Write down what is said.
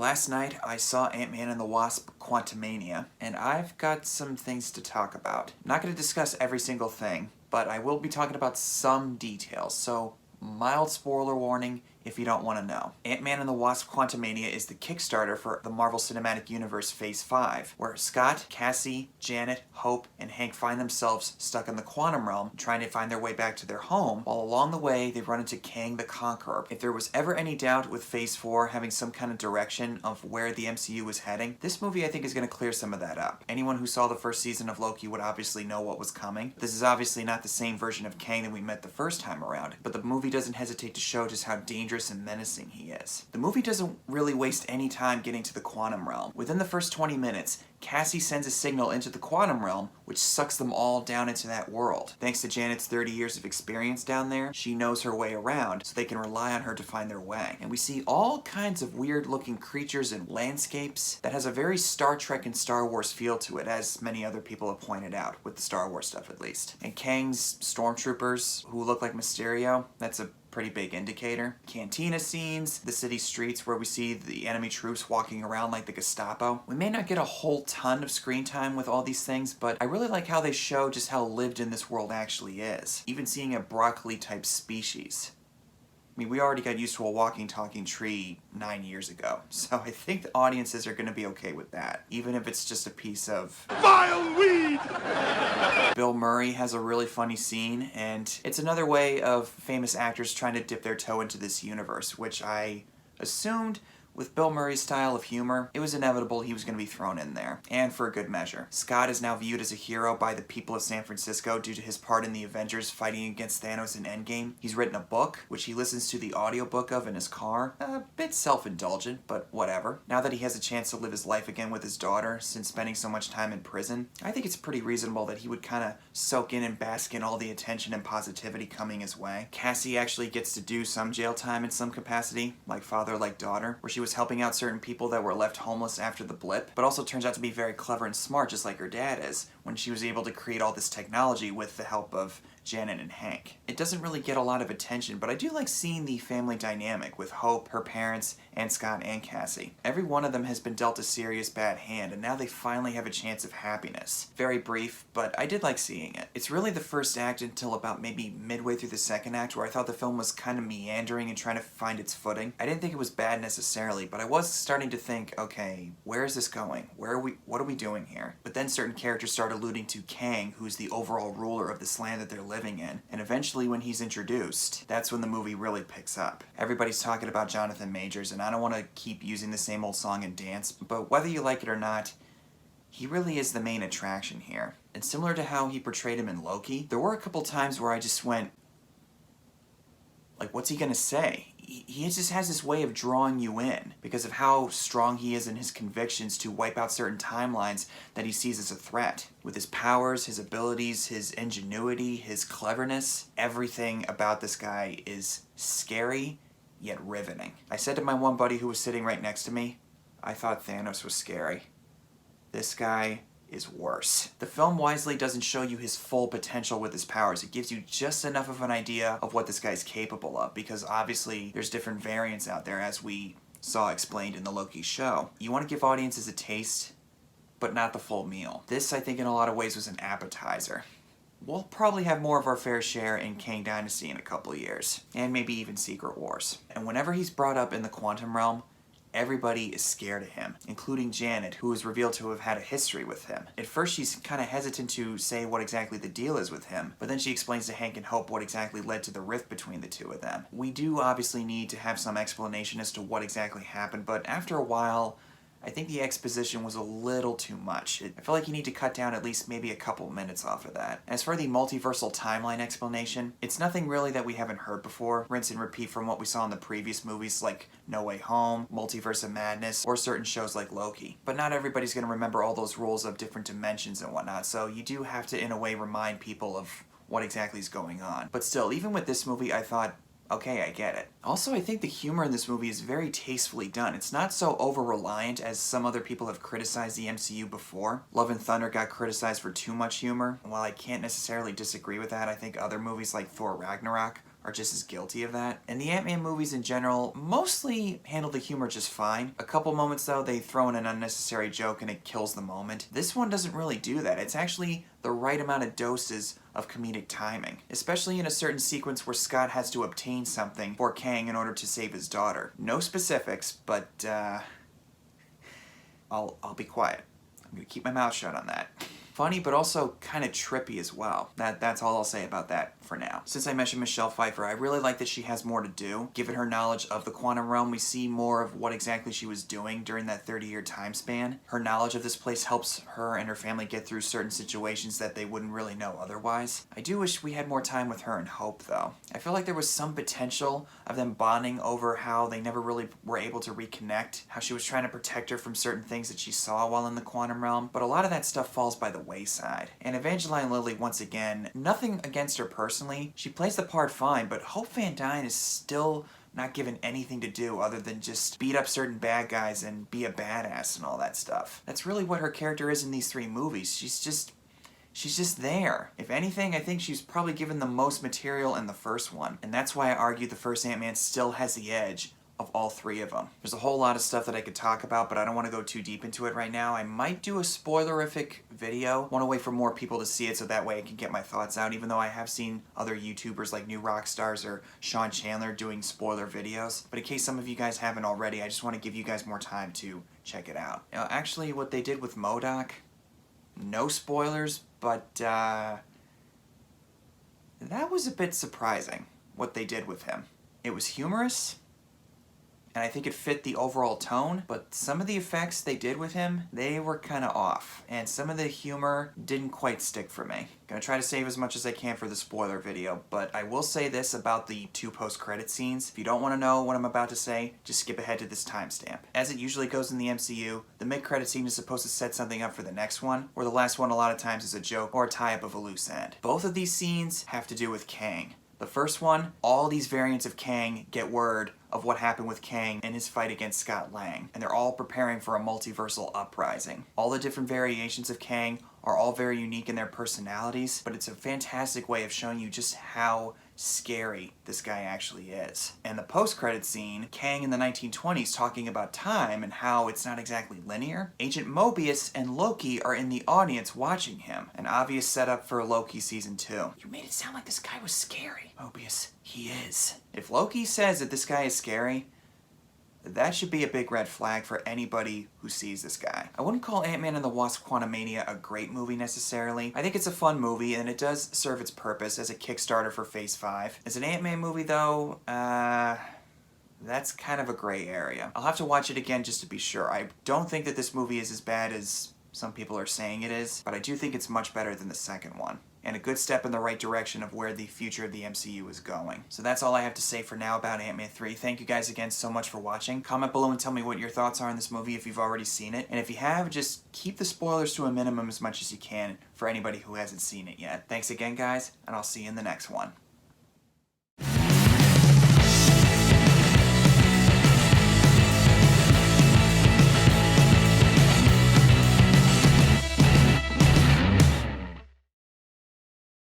Last night I saw Ant-Man and the Wasp: Quantumania, and I've got some things to talk about. I'm not going to discuss every single thing, but I will be talking about some details, so mild spoiler warning if you don't want to know. Ant-Man and the Wasp: Quantumania is the Kickstarter for the Marvel Cinematic Universe Phase 5, where Scott, Cassie, Janet, Hope, and Hank find themselves stuck in the quantum realm trying to find their way back to their home, while along the way they run into Kang the Conqueror. If there was ever any doubt with Phase 4 having some kind of direction of where the MCU was heading, this movie I think is going to clear some of that up. Anyone who saw the first season of Loki would obviously know what was coming. This is obviously not the same version of Kang that we met the first time around, but the movie doesn't hesitate to show just how dangerous and menacing he is. The movie doesn't really waste any time getting to the quantum realm. Within the first 20 minutes, Cassie sends a signal into the quantum realm, which sucks them all down into that world. Thanks to Janet's 30 years of experience down there, she knows her way around, so they can rely on her to find their way. And we see all kinds of weird-looking creatures and landscapes that has a very Star Trek and Star Wars feel to it, as many other people have pointed out, with the Star Wars stuff at least. And Kang's stormtroopers, who look like Mysterio, that's a pretty big indicator. Cantina scenes, the city streets where we see the enemy troops walking around like the Gestapo. We may not get a whole ton of screen time with all these things, but I really like how they show just how lived in this world actually is. Even seeing a broccoli-type species. I mean, we already got used to a walking, talking tree 9 years ago, so I think the audiences are going to be okay with that, even if it's just a piece of vile weed! Bill Murray has a really funny scene, and it's another way of famous actors trying to dip their toe into this universe, which I assumed with Bill Murray's style of humor, it was inevitable he was going to be thrown in there, and for a good measure. Scott is now viewed as a hero by the people of San Francisco due to his part in the Avengers fighting against Thanos in Endgame. He's written a book, which he listens to the audiobook of in his car. A bit self-indulgent, but whatever. Now that he has a chance to live his life again with his daughter, since spending so much time in prison, I think it's pretty reasonable that he would kind of soak in and bask in all the attention and positivity coming his way. Cassie actually gets to do some jail time in some capacity, like father, like daughter, where she was helping out certain people that were left homeless after the blip, but also turns out to be very clever and smart, just like her dad is, when she was able to create all this technology with the help of Janet and Hank. It doesn't really get a lot of attention, but I do like seeing the family dynamic with Hope, her parents, and Scott and Cassie. Every one of them has been dealt a serious bad hand, and now they finally have a chance of happiness. Very brief, but I did like seeing it. It's really the first act until about maybe midway through the second act where I thought the film was kind of meandering and trying to find its footing. I didn't think it was bad necessarily, but I was starting to think, okay, where is this going? What are we doing here? But then certain characters start alluding to Kang, who's the overall ruler of this land that they're living in. And eventually when he's introduced, that's when the movie really picks up. Everybody's talking about Jonathan Majors, and I don't want to keep using the same old song and dance, but whether you like it or not, he really is the main attraction here. And similar to how he portrayed him in Loki, there were a couple times where I just went, like, what's he gonna say? He just has this way of drawing you in because of how strong he is in his convictions to wipe out certain timelines that he sees as a threat. With his powers, his abilities, his ingenuity, his cleverness, everything about this guy is scary yet riveting. I said to my one buddy who was sitting right next to me, I thought Thanos was scary. This guy is worse. The film wisely doesn't show you his full potential with his powers. It gives you just enough of an idea of what this guy's capable of, because obviously there's different variants out there, as we saw explained in the Loki show. You want to give audiences a taste, but not the full meal. This, I think, in a lot of ways was an appetizer. We'll probably have more of our fair share in Kang Dynasty in a couple of years, and maybe even Secret Wars. And whenever he's brought up in the quantum realm, everybody is scared of him, including Janet, who is revealed to have had a history with him. At first she's kind of hesitant to say what exactly the deal is with him, but then she explains to Hank and Hope what exactly led to the rift between the two of them. We do obviously need to have some explanation as to what exactly happened, but after a while, I think the exposition was a little too much. I feel like you need to cut down at least maybe a couple minutes off of that. As for the multiversal timeline explanation, it's nothing really that we haven't heard before. Rinse and repeat from what we saw in the previous movies like No Way Home, Multiverse of Madness, or certain shows like Loki. But not everybody's going to remember all those rules of different dimensions and whatnot, so you do have to, in a way, remind people of what exactly is going on. But still, even with this movie, I thought, okay, I get it. Also, I think the humor in this movie is very tastefully done. It's not so over-reliant as some other people have criticized the MCU before. Love and Thunder got criticized for too much humor. And while I can't necessarily disagree with that, I think other movies like Thor Ragnarok are just as guilty of that. And the Ant-Man movies in general mostly handle the humor just fine. A couple moments though, they throw in an unnecessary joke and it kills the moment. This one doesn't really do that. It's actually the right amount of doses of comedic timing, especially in a certain sequence where Scott has to obtain something for Kang in order to save his daughter. No specifics, but I'll be quiet. I'm gonna keep my mouth shut on that. Funny, but also kind of trippy as well. That's all I'll say about that for now. Since I mentioned Michelle Pfeiffer, I really like that she has more to do. Given her knowledge of the quantum realm, we see more of what exactly she was doing during that 30-year time span. Her knowledge of this place helps her and her family get through certain situations that they wouldn't really know otherwise. I do wish we had more time with her and Hope, though. I feel like there was some potential of them bonding over how they never really were able to reconnect, how she was trying to protect her from certain things that she saw while in the quantum realm, but a lot of that stuff falls by the wayside. And Evangeline Lilly, once again, nothing against her personally. She plays the part fine, but Hope Van Dyne is still not given anything to do other than just beat up certain bad guys and be a badass and all that stuff. That's really what her character is in these 3 movies. She's just there. If anything, I think she's probably given the most material in the first one, and that's why I argue the first Ant-Man still has the edge of all 3 of them. There's a whole lot of stuff that I could talk about, but I don't want to go too deep into it right now. I might do a spoilerific video. Want to wait for more people to see it so that way I can get my thoughts out, even though I have seen other YouTubers like New Rockstars or Sean Chandler doing spoiler videos. But in case some of you guys haven't already, I just want to give you guys more time to check it out. Now, actually, what they did with MODOK, no spoilers, but that was a bit surprising, what they did with him. It was humorous, and I think it fit the overall tone, but some of the effects they did with him, they were kind of off, and some of the humor didn't quite stick for me. Gonna try to save as much as I can for the spoiler video, but I will say this about the 2 post-credit scenes. If you don't want to know what I'm about to say, just skip ahead to this timestamp. As it usually goes in the MCU, the mid-credit scene is supposed to set something up for the next one, or the last one a lot of times is a joke or a tie-up of a loose end. Both of these scenes have to do with Kang. The first one, all these variants of Kang get word of what happened with Kang and his fight against Scott Lang, and they're all preparing for a multiversal uprising. All the different variations of Kang are all very unique in their personalities, but it's a fantastic way of showing you just how scary this guy actually is. And the post-credit scene, Kang in the 1920s talking about time and how it's not exactly linear. Agent Mobius and Loki are in the audience watching him, an obvious setup for Loki season 2. You made it sound like this guy was scary. Mobius, he is. If Loki says that this guy is scary, that should be a big red flag for anybody who sees this guy. I wouldn't call Ant-Man and the Wasp Quantumania a great movie necessarily. I think it's a fun movie and it does serve its purpose as a Kickstarter for Phase 5. As an Ant-Man movie though, that's kind of a gray area. I'll have to watch it again just to be sure. I don't think that this movie is as bad as some people are saying it is, but I do think it's much better than the second one, and a good step in the right direction of where the future of the MCU is going. So that's all I have to say for now about Ant-Man 3. Thank you guys again so much for watching. Comment below and tell me what your thoughts are on this movie if you've already seen it. And if you have, just keep the spoilers to a minimum as much as you can for anybody who hasn't seen it yet. Thanks again, guys, and I'll see you in the next one.